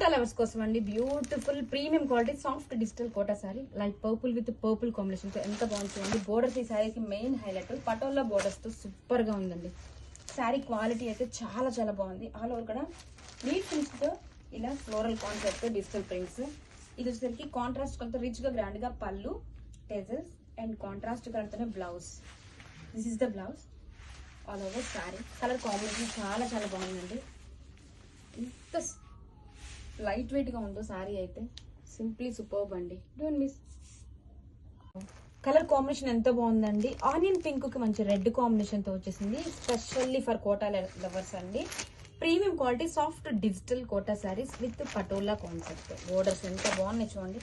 Quota lovers కోసం అండి beautiful premium quality soft digital Kota sari like purple with purple combination తో ఎంత బాగుంటుంది. బోర్డర్స్ ఈ శారీకి మెయిన్ హైలైట్ పటోలా బోర్డర్స్ తో సూపర్ గా ఉందండి. శారీ క్వాలిటీ అయితే చాలా చాలా బాగుంది. ఆల్ ఓవర్ కూడా నీట్ ఫినిష్ తో ఇలా ఫ్లోరల్ కాన్సెప్ట్ డిజిటల్ ప్రింట్స్. ఇది వచ్చేసరికి కాంట్రాస్ట్ కలర్ రిచ్ గా గ్రాండ్ గా pallu tassels and contrast colour తోనే blouse. This is the blouse. All over sari colour combination చాలా చాలా బాగుందండి. ఇంత లైట్ వెయిట్ గా ఉందో శారీ అయితే సింప్లీ సూపర్బ్ అండి. Don't miss. కలర్ కాంబినేషన్ ఎంత బాగుందండి. ఆనియన్ పింక్ కి మంచి రెడ్ కాంబినేషన్ తో వచ్చేసింది. స్పెషల్లీ ఫర్ కోటా లవర్స్ అండి. Premium quality soft digital Kota sarees with Patola concept. Borders ఎంత బాగున్నాయి చూడండి.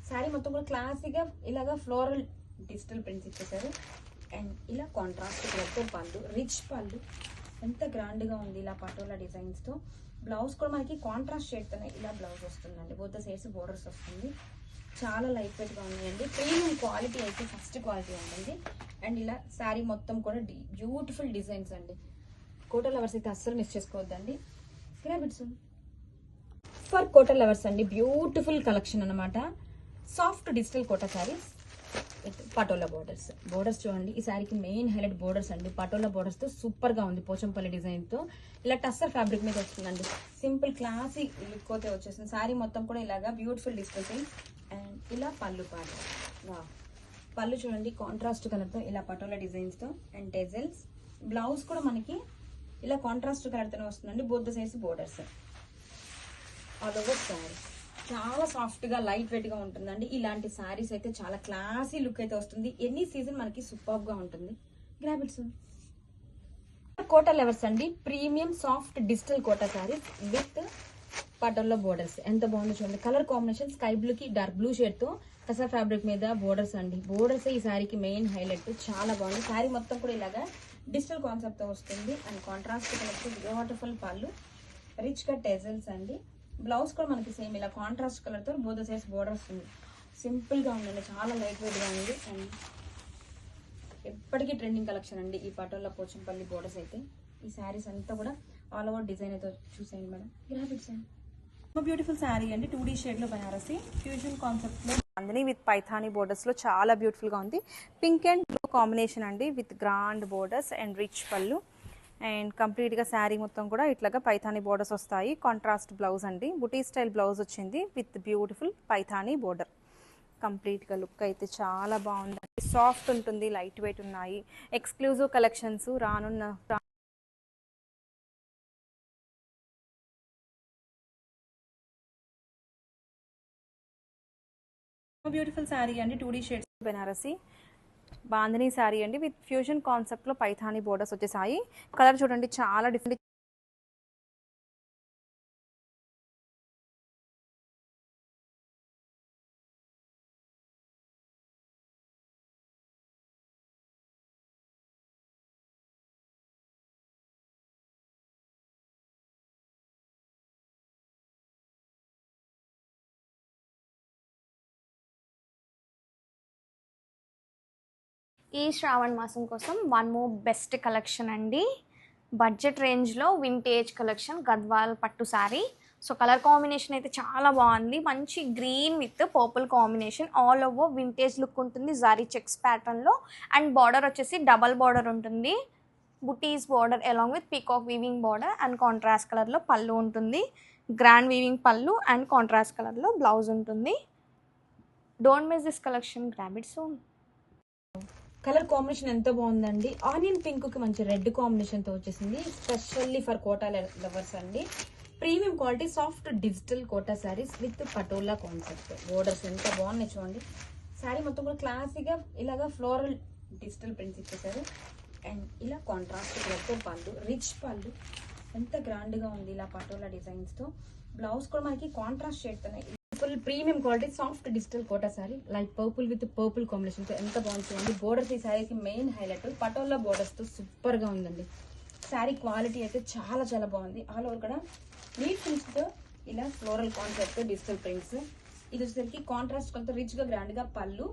శారీ మొత్తం కూడా క్లాసీగా ఇలాగా ఫ్లోరల్ డిజిటల్ ప్రింట్స్ ఇచ్చేసారు. అండ్ ఇలా కాంట్రాస్ట్ కలర్తో పళ్ళు రిచ్ పళ్ళు ఎంత గ్రాండ్ గా ఉంది ఇలా పటోలా డిజైన్స్ తో. బ్లౌజ్ కూడా మనకి కాంట్రాస్ట్ షేడ్ తోనే ఇలా బ్లౌజ్ వస్తుందండి. బోత్ ద సైడ్స్ బోర్డర్స్ వస్తుంది. చాలా లైట్ వెయిట్ గా ఉన్నాయండి. ప్రీమియం క్వాలిటీ అయితే ఫస్ట్ క్వాలిటీ ఉంటుంది. అండ్ ఇలా శారీ మొత్తం కూడా బ్యూటిఫుల్ డిజైన్స్ అండి. కోటా లవర్స్ అయితే అస్సలు మిస్ చేసుకోవద్దండి. గ్రాబిట్స్ ఫర్ కోటా లవర్స్ అండి బ్యూటిఫుల్ కలెక్షన్ అనమాట. Soft digital Kota sarees Patola borders చూడండి. ఈ శారీకి మెయిన్ హైలైట్ బోర్డర్స్ అండి. పటోలా బోర్డర్స్ తో సూపర్ గా ఉంది. పోచంపల్లి డిజైన్ తో ఇలా టస్సర్ ఫ్యాబ్రిక్ మీద వస్తుందండి. సింపుల్ క్లాసీ లుక్ అయితే వచ్చేసింది. శారీ మొత్తం కూడా ఇలాగా బ్యూటిఫుల్ డిస్ప్లే. అండ్ ఇలా పళ్ళు పళ్ళు చూడండి కాంట్రాస్ట్ కలర్ తో ఇలా పటోలా డిజైన్స్ తో అండ్ టెజల్స్. బ్లౌజ్ కూడా మనకి ఇలా కాంట్రాస్ట్ కలర్ తోనే వస్తుందండి. Both the sides borders. All over sari చాలా సాఫ్ట్ గా లైట్ వెయిట్ గా ఉంటుందండి. ఇలాంటి శారీస్ అయితే చాలా క్లాసీ లుక్ అయితే వస్తుంది. ఎనీ సీజన్ మనకి సూపర్ గా ఉంటుంది. గ్రాబిట్స్ కోటా లవర్స్ అండి premium soft digital Kota sarees with Patola borders ఎంత బాగుంది చూడండి. కలర్ కాంబినేషన్ స్కై బ్లూ కి డార్క్ బ్లూ షేడ్ తో కసా ఫ్యాబ్రిక్ మీద బోర్డర్స్ అండి. బోర్డర్స్ ఈ శారీకి మెయిన్ హైలైట్. చాలా బాగుంది. శారీ మొత్తం కూడా ఇలాగా డిజిటల్ కాన్సెప్ట్ తో వస్తుంది. అండ్ కాంట్రాస్ట్ బ్యూటిఫుల్ పళ్ళు రిచ్ గా టెజల్స్ అండి. బ్లౌజ్ కూడా మనకి సేమ్ ఇలా కాంట్రాస్ట్ కలర్ తో బోత్ సైడ్స్ బోర్డర్ వస్తుంది. సింపుల్ గా ఉందండి. చాలా లైట్ వెయిట్ గా ఉంది. అండ్ ఎప్పటికీ ట్రెండింగ్ కలెక్షన్ అండి ఈ పటోలా పోచంపల్లి బోర్డర్స్ అయితే. ఈ శారీస్ అంతా కూడా ఆల్ ఓవర్ డిజైన్ అయితే చూసేయండి మేడం. గ్రాఫిక్స్ బ్యూటిఫుల్ శారీ అండి. 2D షేడ్ లో బనారసి ఫ్యూజన్ కాన్సెప్ట్ లో అందుని విత్ పైథానీ బోర్డర్స్ లో చాలా బ్యూటిఫుల్ గా ఉంది. పింక్ అండ్ బ్లూ కాంబినేషన్ అండి with grand borders and rich పళ్ళు. అండ్ కంప్లీట్గా శారీ మొత్తం కూడా ఇట్లాగా పైథానీ బోర్డర్స్ వస్తాయి. కాంట్రాస్ట్ బ్లౌజ్ అండి. బుటీ స్టైల్ బ్లౌజ్ వచ్చింది విత్ బ్యూటిఫుల్ పైథానీ బోర్డర్. కంప్లీట్గా లుక్ అయితే చాలా బాగుందండి. సాఫ్ట్ ఉంటుంది. లైట్ వెయిట్ ఉన్నాయి. ఎక్స్క్లూజివ్ కలెక్షన్స్ రానున్న బ్యూటిఫుల్ శారీ అండి. 2D షేడ్స్ బెనారసి బాందినీ శారీ అండి విత్ ఫ్యూజన్ కాన్సెప్ట్ లో పైథానీ బోర్డర్స్ వచ్చేసాయి. కలర్ చూడండి చాలా డిఫరెంట్. ఈ శ్రావణ మాసం కోసం వన్ మోర్ బెస్ట్ కలెక్షన్ అండి. బడ్జెట్ రేంజ్లో వింటేజ్ కలెక్షన్ గద్వాల్ పట్టు శారీ. సో కలర్ కాంబినేషన్ అయితే చాలా బాగుంది. మంచి green with purple combination. All over vintage look ఉంటుంది జరీ చెక్స్ ప్యాటర్న్లో. అండ్ బార్డర్ వచ్చేసి డబల్ బార్డర్ ఉంటుంది. బుటీస్ border along with peacock weaving border and contrast కలర్లో పళ్ళు ఉంటుంది. గ్రాండ్ వీవింగ్ పళ్ళు అండ్ కాంట్రాస్ట్ కలర్లో బ్లౌజ్ ఉంటుంది. Don't miss this collection. Grab it soon. Colour combination ఎంత బాగుందండి. ఆనియన్ పింక్ కి మంచి రెడ్ కాంబినేషన్ తో వచ్చేసింది. స్పెషల్లీ ఫర్ కోటా లవర్స్ అండి. Premium quality soft digital Kota sarees with Patola concept. Borders ఎంత బాగున్నాయి చూడండి. శారీ మొత్తం కూడా క్లాసీగా ఇలాగా ఫ్లోరల్ డిజిటల్ ప్రింట్స్ ఇచ్చేసారు. అండ్ ఇలా కాంట్రాస్ట్ కలర్తో పళ్ళు రిచ్ పళ్ళు ఎంత గ్రాండ్ గా ఉంది ఇలా పటోలా డిజైన్స్ తో. బ్లౌజ్ కూడా మనకి కాంట్రాస్ట్ షేడ్ తోనే full premium quality soft digital Kota saree like purple with purple combination తో ఎంత బాగుంటుంది. బోర్డర్స్ ఈ శారీకి మెయిన్ హైలైట్ పటోలా బోర్డర్స్ తో సూపర్ గా ఉందండి. శారీ క్వాలిటీ అయితే చాలా చాలా బాగుంది. ఆల్ ఓవర్ కూడా నీట్ ఫినిష్ తో ఇలా ఫ్లోరల్ కాన్సెప్ట్ డిజిటల్ ప్రింట్స్. ఇది వచ్చేసరికి కాంట్రాస్ట్ కలర్ రిచ్ గా గ్రాండ్ గా pallu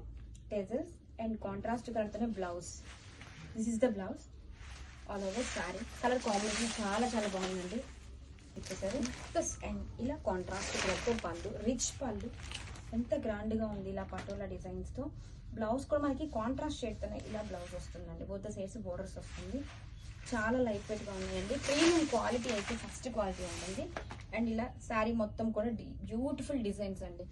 tassels and contrast colour తోనే blouse. This is the blouse. All over sari colour combination చాలా చాలా బాగుందండి. ఇచ్చేసారు. అండ్ ఇలా కాంట్రాస్ట్ కలర్తో పళ్ళు, రిచ్ పళ్ళు, ఎంత గ్రాండ్గా ఉంది ఇలా పటోలా డిజైన్స్తో. బ్లౌజ్ కూడా మనకి కాంట్రాస్ట్ షేడ్తోనే ఇలా బ్లౌజ్ వస్తుందండి. బోత్ సైడ్స్ బోర్డర్స్ వస్తుంది. చాలా లైట్ వెయిట్గా ఉన్నాయండి. ప్రీమియం క్వాలిటీ అయితే ఫస్ట్ క్వాలిటీ ఉంటుంది. అండ్ ఇలా శారీ మొత్తం కూడా బ్యూటిఫుల్ డిజైన్స్ అండి.